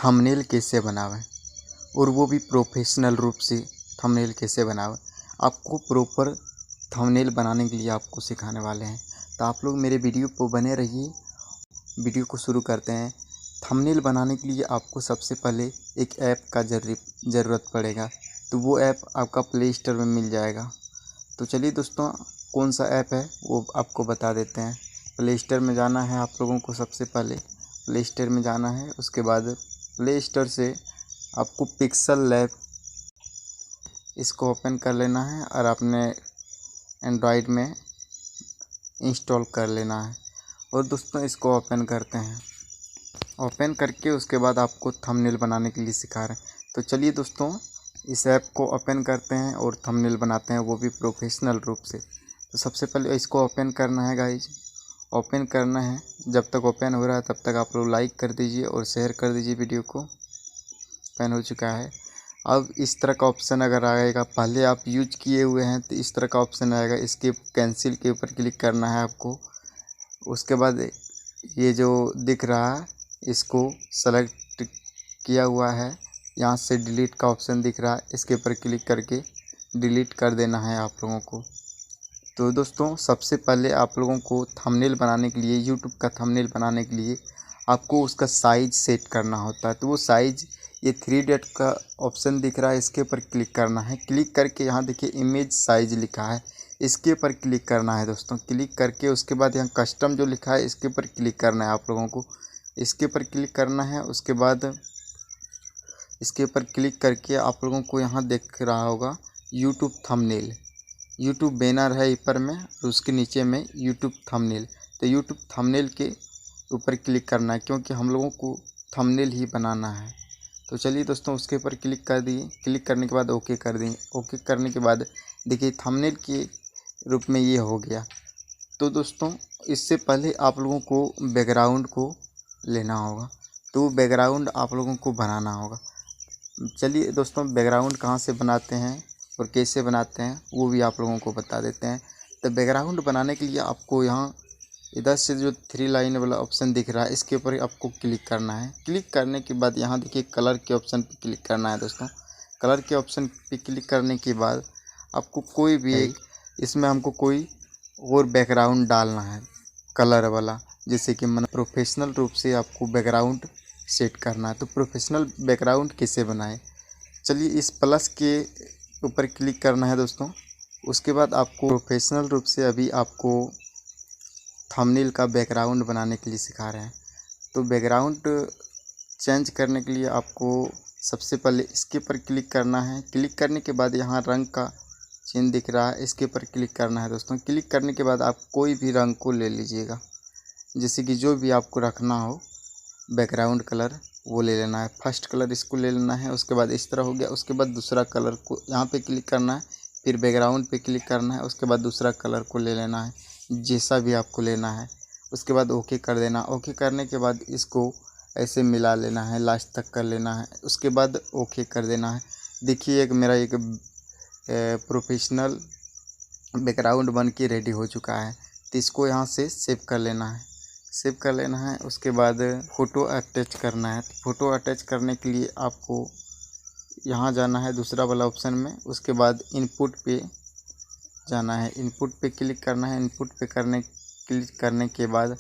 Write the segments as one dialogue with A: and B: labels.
A: Thumbnail कैसे बनावें और वो भी प्रोफेशनल रूप से थंबनेल कैसे बनावें। आपको प्रॉपर थंबनेल बनाने के लिए आपको सिखाने वाले हैं, तो आप लोग मेरे वीडियो पर बने रहिए। वीडियो को शुरू करते हैं। थंबनेल बनाने के लिए आपको सबसे पहले एक ऐप का ज़रूरत पड़ेगा, तो वो ऐप आपका प्ले स्टोर में मिल जाएगा। तो चलिए दोस्तों, कौन सा ऐप है वो आपको बता देते हैं। प्ले स्टोर में जाना है आप लोगों को। सबसे पहले प्ले स्टोर में जाना है, उसके बाद प्ले स्टोर से आपको पिक्सल लैब इसको ओपन कर लेना है और अपने एंड्रॉयड में इंस्टॉल कर लेना है। और दोस्तों, इसको ओपन करते हैं। ओपन करके उसके बाद आपको थंबनेल बनाने के लिए सिखा रहे हैं। तो चलिए दोस्तों, इस ऐप को ओपन करते हैं और थंबनेल बनाते हैं, वो भी प्रोफेशनल रूप से। तो सबसे पहले इसको ओपन करना है गाइज, ओपन करना है। जब तक ओपन हो रहा है तब तक आप लोग लाइक कर दीजिए और शेयर कर दीजिए वीडियो को। ओपन हो चुका है। अब इस तरह का ऑप्शन अगर आएगा, पहले आप यूज किए हुए हैं तो इस तरह का ऑप्शन आएगा। इसके कैंसिल के ऊपर क्लिक करना है आपको। उसके बाद ये जो दिख रहा है इसको सेलेक्ट किया हुआ है, यहाँ से डिलीट का ऑप्शन दिख रहा है, इसके ऊपर क्लिक करके डिलीट कर देना है आप लोगों को। तो दोस्तों, सबसे पहले आप लोगों को थंबनेल बनाने के लिए, यूट्यूब का थंबनेल बनाने के लिए आपको उसका साइज़ सेट करना होता है। तो वो साइज़, ये 3 डॉट का ऑप्शन दिख रहा है, इसके ऊपर क्लिक करना है। क्लिक करके यहाँ देखिए इमेज साइज़ लिखा है, इसके ऊपर क्लिक करना है दोस्तों। क्लिक करके उसके बाद यहाँ कस्टम जो लिखा है इसके ऊपर क्लिक करना है आप लोगों को। इसके ऊपर क्लिक करना है। उसके बाद इसके ऊपर क्लिक करके आप लोगों को यहाँ दिख रहा होगा यूट्यूब थंबनेल, यूट्यूब बैनर है ऊपर में और उसके नीचे में यूट्यूब थंबनेल। तो यूट्यूब थंबनेल के ऊपर क्लिक करना है, क्योंकि हम लोगों को थंबनेल ही बनाना है। तो चलिए दोस्तों, उसके ऊपर क्लिक कर दिए। क्लिक करने के बाद ओके कर दिए। ओके करने के बाद देखिए थंबनेल के रूप में ये हो गया। तो दोस्तों, इससे पहले आप लोगों को बैकग्राउंड को लेना होगा, तो बैकग्राउंड आप लोगों को बनाना होगा। चलिए दोस्तों, बैकग्राउंड कहाँ से बनाते हैं और कैसे बनाते हैं वो भी आप लोगों को बता देते हैं। तो बैकग्राउंड बनाने के लिए आपको यहाँ इधर से जो 3 लाइन वाला ऑप्शन दिख रहा है इसके ऊपर आपको क्लिक करना है। क्लिक करने के बाद यहाँ देखिए कलर के ऑप्शन पे क्लिक करना है दोस्तों। कलर के ऑप्शन पे क्लिक करने के बाद आपको कोई भी एक, इसमें हमको कोई और बैकग्राउंड डालना है कलर वाला, जैसे कि मन प्रोफेशनल रूप से आपको बैकग्राउंड सेट करना है। तो प्रोफेशनल बैकग्राउंड कैसे बनाएं, चलिए इस प्लस के ऊपर क्लिक करना है दोस्तों। उसके बाद आपको प्रोफेशनल रूप से अभी आपको थंबनेल का बैकग्राउंड बनाने के लिए सिखा रहे हैं। तो बैकग्राउंड चेंज करने के लिए आपको सबसे पहले इसके ऊपर क्लिक करना है। क्लिक करने के बाद यहाँ रंग का चिन्ह दिख रहा है, इसके ऊपर क्लिक करना है दोस्तों। क्लिक करने के बाद आप कोई भी रंग को ले लीजिएगा, जैसे कि जो भी आपको रखना हो बैकग्राउंड कलर वो ले लेना है। फर्स्ट कलर इसको ले लेना है। उसके बाद इस तरह हो गया। उसके बाद दूसरा कलर को यहाँ पे क्लिक करना है, फिर बैकग्राउंड पे क्लिक करना है। उसके बाद दूसरा कलर को ले लेना है, जैसा भी आपको लेना है। उसके बाद ओके कर देना। ओके करने के बाद इसको ऐसे मिला लेना है, लास्ट तक कर लेना है। उसके बाद ओके कर देना है। देखिए मेरा एक प्रोफेशनल बैकग्राउंड बन के रेडी हो चुका है। तो इसको यहाँ से सेव कर लेना है, सेव कर लेना है। उसके बाद फ़ोटो अटैच करना है। फ़ोटो अटैच करने के लिए आपको यहाँ जाना है दूसरा वाला ऑप्शन में। उसके बाद इनपुट पे जाना है, इनपुट पे क्लिक करना है। इनपुट पे क्लिक करने के बाद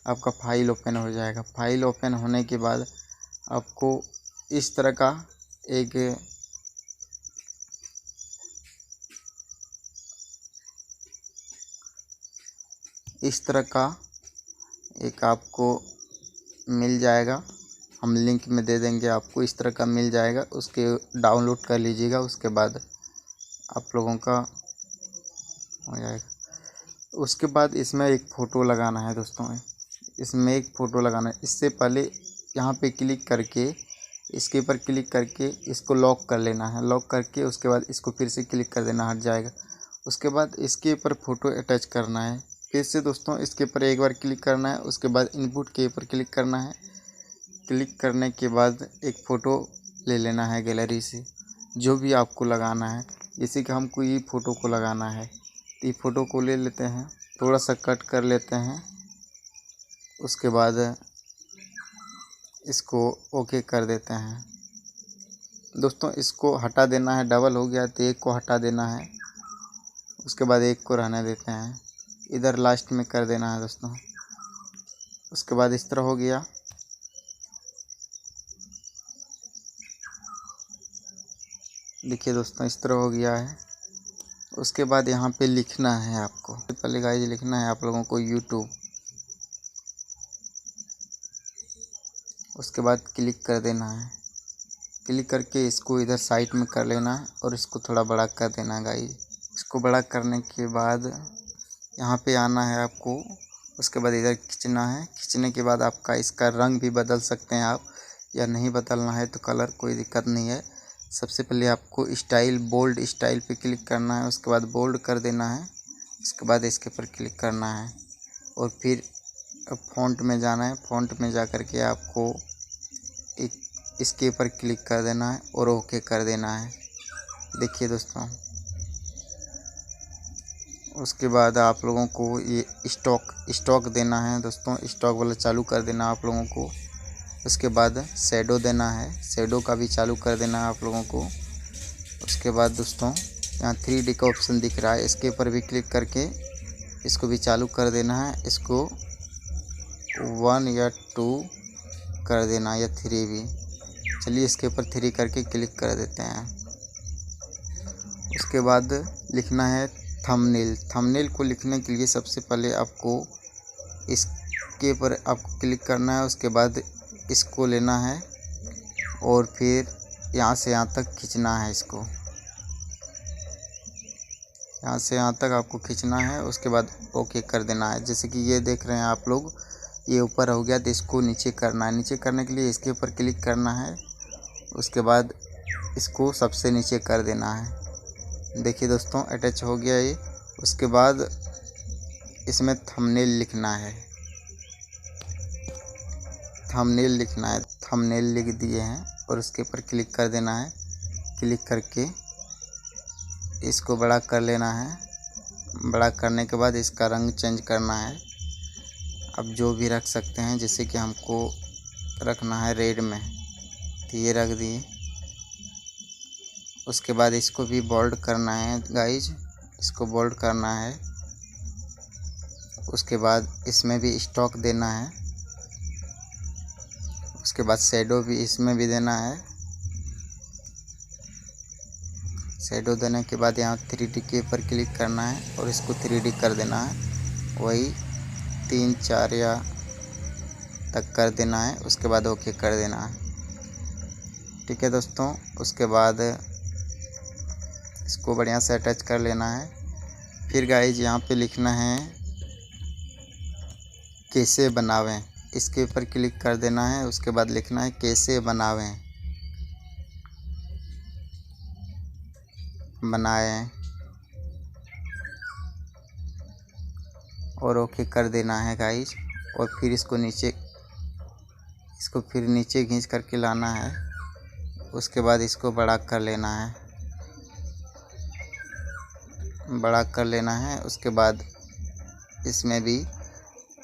A: आपका फ़ाइल ओपन हो जाएगा। फ़ाइल ओपन होने के बाद आपको इस तरह का एक आपको मिल जाएगा, हम लिंक में दे देंगे आपको। इस तरह का मिल जाएगा, उसके डाउनलोड कर लीजिएगा। उसके बाद आप लोगों का हो जाएगा। उसके बाद इसमें एक फ़ोटो लगाना है दोस्तों, इसमें एक फ़ोटो लगाना है। इससे पहले यहाँ पे क्लिक करके इसके ऊपर क्लिक करके इसको लॉक कर लेना है। लॉक करके उसके बाद इसको फिर से क्लिक कर देना, हट जाएगा। उसके बाद इसके ऊपर फ़ोटो अटैच करना है। फिर से दोस्तों इसके ऊपर एक बार क्लिक करना है। उसके बाद इनपुट के ऊपर क्लिक करना है। क्लिक करने के बाद एक फ़ोटो ले लेना है गैलरी से, जो भी आपको लगाना है। जैसे कि हमको ये फ़ोटो को लगाना है, तो ये फ़ोटो को ले लेते हैं, थोड़ा सा कट कर लेते हैं। उसके बाद इसको ओके कर देते हैं। दोस्तों इसको हटा देना है, डबल हो गया तो एक को हटा देना है, उसके बाद एक को रहने देते हैं, इधर लास्ट में कर देना है दोस्तों। उसके बाद इस तरह हो गया। देखिए दोस्तों इस तरह हो गया है। उसके बाद यहाँ पे लिखना है आपको, पहले गाइस लिखना है आप लोगों को यूट्यूब। उसके बाद क्लिक कर देना है। क्लिक करके इसको इधर साइड में कर लेना है और इसको थोड़ा बड़ा कर देना है गाइस। इसको बड़ा करने के बाद यहाँ पे आना है आपको। उसके बाद इधर खींचना है। खींचने के बाद आपका इसका रंग भी बदल सकते हैं आप, या नहीं बदलना है तो कलर, कोई दिक्कत नहीं है। सबसे पहले आपको स्टाइल, बोल्ड स्टाइल पे क्लिक करना है। उसके बाद बोल्ड कर देना है। उसके बाद इसके ऊपर क्लिक करना है और फिर फ़ॉन्ट में जाना है। फ़ॉन्ट में जा कर के आपको इसके ऊपर क्लिक कर देना है और ओके कर देना है। देखिए दोस्तों, उसके बाद आप लोगों को ये स्टॉक देना है दोस्तों। स्टॉक वाला चालू कर देना आप लोगों को। उसके बाद शैडो देना है, शैडो का भी चालू कर देना है आप लोगों को। उसके बाद दोस्तों यहाँ 3D का ऑप्शन दिख रहा है, इसके ऊपर भी क्लिक करके इसको भी चालू कर देना है। इसको 1 या 2 कर देना, या 3 भी। चलिए इसके ऊपर 3 करके क्लिक कर देते हैं। उसके बाद लिखना है थंबनेल। थंबनेल को लिखने के लिए सबसे पहले आपको इसके ऊपर आपको क्लिक करना है। उसके बाद इसको लेना है और फिर यहाँ से यहाँ तक खींचना है। इसको यहाँ से यहाँ तक आपको खींचना है। उसके बाद ओके कर देना है। जैसे कि ये देख रहे हैं आप लोग, ये ऊपर हो गया तो इसको नीचे करना है। नीचे करने के लिए इसके ऊपर क्लिक करना है। उसके बाद इसको सबसे नीचे कर देना है। देखिए दोस्तों अटैच हो गया ये। उसके बाद इसमें थंबनेल लिखना है। थंबनेल लिखना है। थंबनेल लिख दिए हैं और उसके ऊपर क्लिक कर देना है। क्लिक करके इसको बड़ा कर लेना है। बड़ा करने के बाद इसका रंग चेंज करना है। अब जो भी रख सकते हैं, जैसे कि हमको रखना है रेड में, तो ये रख दिए। उसके बाद इसको भी बोल्ड करना है गाइज, इसको बोल्ड करना है। उसके बाद इसमें भी स्टॉक देना है। उसके बाद शैडो भी इसमें भी देना है। शैडो देने के बाद यहाँ 3D के ऊपर क्लिक करना है और इसको 3D कर देना है। वही 3-4 या तक कर देना है। उसके बाद ओके कर देना है। ठीक है दोस्तों, उसके बाद इसको बढ़िया से अटैच कर लेना है। फिर गाइज यहाँ पे लिखना है कैसे बनावें, इसके ऊपर क्लिक कर देना है। उसके बाद लिखना है कैसे बनाएं और ओके कर देना है गाइज। और फिर इसको फिर नीचे खींच करके लाना है। उसके बाद इसको बड़ा कर लेना है, बड़ा कर लेना है। उसके बाद इसमें भी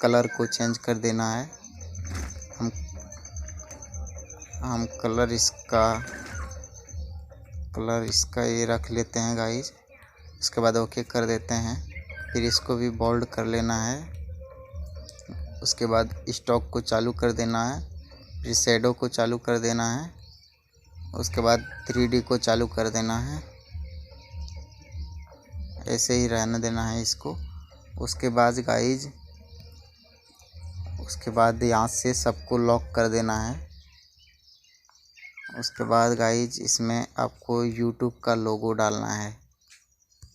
A: कलर को चेंज कर देना है। हम कलर इसका ये रख लेते हैं गाइज। उसके बाद ओके कर देते हैं। फिर इसको भी बोल्ड कर लेना है। उसके बाद स्टॉक को चालू कर देना है। फिर शैडो को चालू कर देना है। उसके बाद 3D को चालू कर देना है। ऐसे ही रहने देना है इसको। उसके बाद गाइज, उसके बाद यहाँ से सबको लॉक कर देना है। उसके बाद गाइज इसमें आपको यूट्यूब का लोगो डालना है।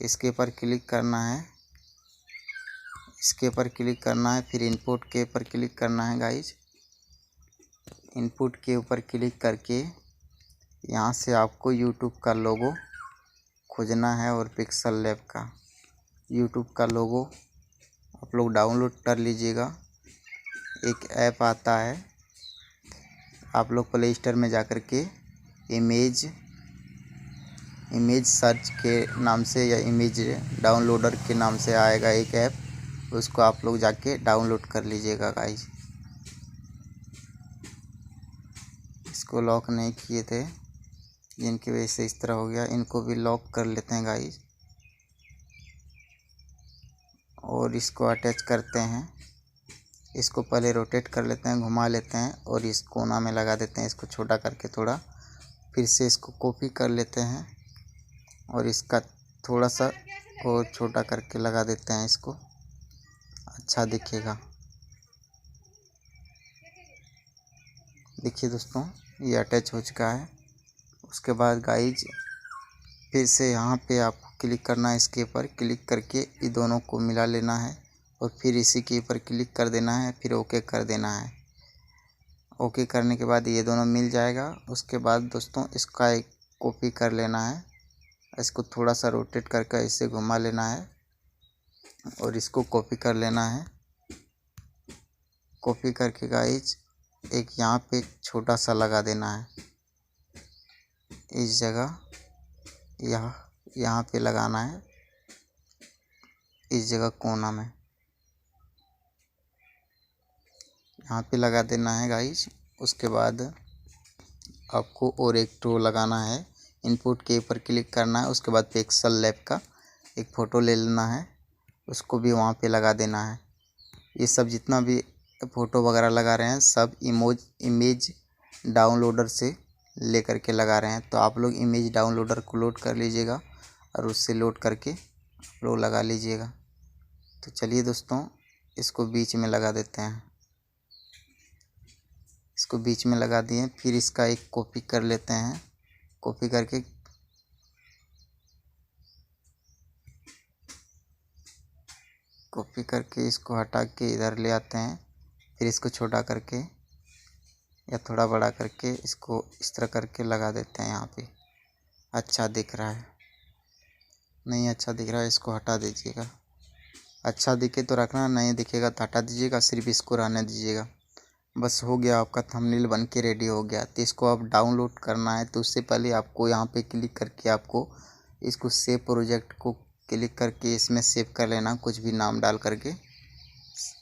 A: इसके ऊपर क्लिक करना है, इसके ऊपर क्लिक करना है। फिर इनपुट के ऊपर क्लिक करना है गाइज। इनपुट के ऊपर क्लिक करके यहाँ से आपको यूट्यूब का लोगो खोजना है और पिक्सल लैब का यूट्यूब का लोगो आप लोग डाउनलोड कर लीजिएगा। एक ऐप आता है, आप लोग प्ले स्टोर में जा कर के इमेज सर्च के नाम से या इमेज डाउनलोडर के नाम से आएगा एक ऐप, उसको आप लोग जाके डाउनलोड कर लीजिएगा गाइज। इसको लॉक नहीं किए थे, जिनकी वजह से इस तरह हो गया। इनको भी लॉक कर लेते हैं गाइस और इसको अटैच करते हैं। इसको पहले रोटेट कर लेते हैं, घुमा लेते हैं और इस कोना में लगा देते हैं, इसको छोटा करके थोड़ा। फिर से इसको कॉपी कर लेते हैं और इसका थोड़ा सा और छोटा करके लगा देते हैं, इसको अच्छा दिखेगा। देखिए दोस्तों, ये अटैच हो चुका है। उसके बाद गाइज फिर से यहाँ पे आपको क्लिक करना है, इसके ऊपर क्लिक करके ये दोनों को मिला लेना है और फिर इसी के ऊपर क्लिक कर देना है, फिर ओके कर देना है। ओके करने के बाद ये दोनों मिल जाएगा। उसके बाद दोस्तों इसका एक कॉपी कर लेना है, इसको थोड़ा सा रोटेट करके ऐसे घुमा लेना है और इसको कॉपी कर लेना है। कॉपी करके गाइज एक यहाँ पे छोटा सा लगा देना है, इस जगह यहाँ पे लगाना है, इस जगह कोना में यहाँ पे लगा देना है गाइज। उसके बाद आपको और एक रो लगाना है, इनपुट के ऊपर क्लिक करना है। उसके बाद पिक्सल लैब का एक फ़ोटो ले लेना है, उसको भी वहाँ पे लगा देना है। ये सब जितना भी फ़ोटो वगैरह लगा रहे हैं सब इमेज डाउनलोडर से ले करके लगा रहे हैं। तो आप लोग इमेज डाउनलोडर को लोड कर लीजिएगा और उससे लोड करके आप लोग लगा लीजिएगा। तो चलिए दोस्तों, इसको बीच में लगा देते हैं। इसको बीच में लगा दिए, फिर इसका एक कॉपी कर लेते हैं। कॉपी करके इसको हटा के इधर ले आते हैं। फिर इसको छोटा करके या थोड़ा बड़ा करके इसको इस तरह करके लगा देते हैं यहाँ पे। अच्छा दिख रहा है? नहीं अच्छा दिख रहा है, इसको हटा दीजिएगा। अच्छा दिखे तो रखना, नहीं दिखेगा तो हटा दीजिएगा, सिर्फ इसको रहने दीजिएगा। बस हो गया, आपका थंबनेल बन के रेडी हो गया। तो इसको आप डाउनलोड करना है तो उससे पहले आपको यहाँ पे क्लिक करके आपको इसको सेव प्रोजेक्ट को क्लिक करके इसमें सेव कर लेना, कुछ भी नाम डाल करके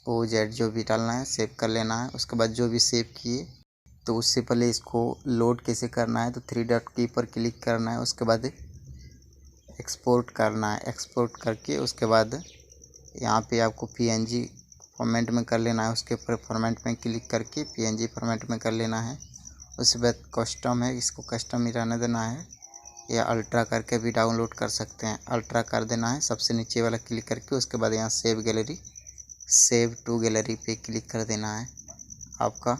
A: OZ जो भी डालना है सेव कर लेना है। उसके बाद जो भी सेव किए तो उससे पहले इसको लोड कैसे करना है, तो 3 डॉट की पर क्लिक करना है। उसके बाद एक्सपोर्ट करना है, एक्सपोर्ट करके उसके बाद यहाँ पे आपको PNG फॉर्मेट में कर लेना है। उसके ऊपर फॉर्मेट में क्लिक करके PNG फॉर्मेट में कर लेना है। उसके बाद कस्टम है, इसको कस्टम ही रहने देना है, या अल्ट्रा करके भी डाउनलोड कर सकते हैं। अल्ट्रा कर देना है, सबसे नीचे वाला क्लिक करके उसके बाद यहाँ save gallery, save to gallery पे क्लिक कर देना है। आपका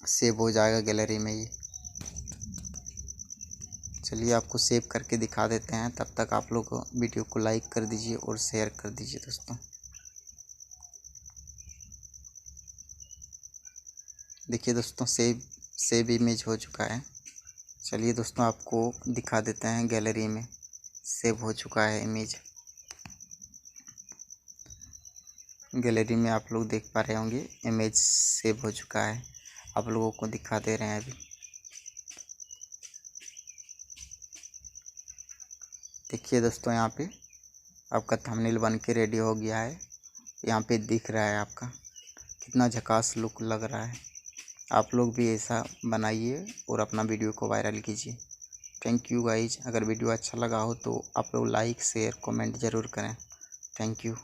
A: सेव हो जाएगा गैलरी में ये। चलिए आपको सेव करके दिखा देते हैं, तब तक आप लोग वीडियो को लाइक कर दीजिए और शेयर कर दीजिए दोस्तों। देखिए दोस्तों, सेव इमेज हो चुका है। चलिए दोस्तों आपको दिखा देते हैं, गैलरी में सेव हो चुका है इमेज। गैलरी में आप लोग देख पा रहे होंगे इमेज सेव हो चुका है, आप लोगों को दिखा दे रहे हैं अभी। देखिए दोस्तों, यहाँ पे आपका थंबनेल बन के रेडी हो गया है। यहाँ पे दिख रहा है आपका कितना झकास लुक लग रहा है। आप लोग भी ऐसा बनाइए और अपना वीडियो को वायरल कीजिए। Thank you guys. अगर वीडियो अच्छा लगा हो तो आप लोग लाइक शेयर कमेंट ज़रूर करें। Thank you.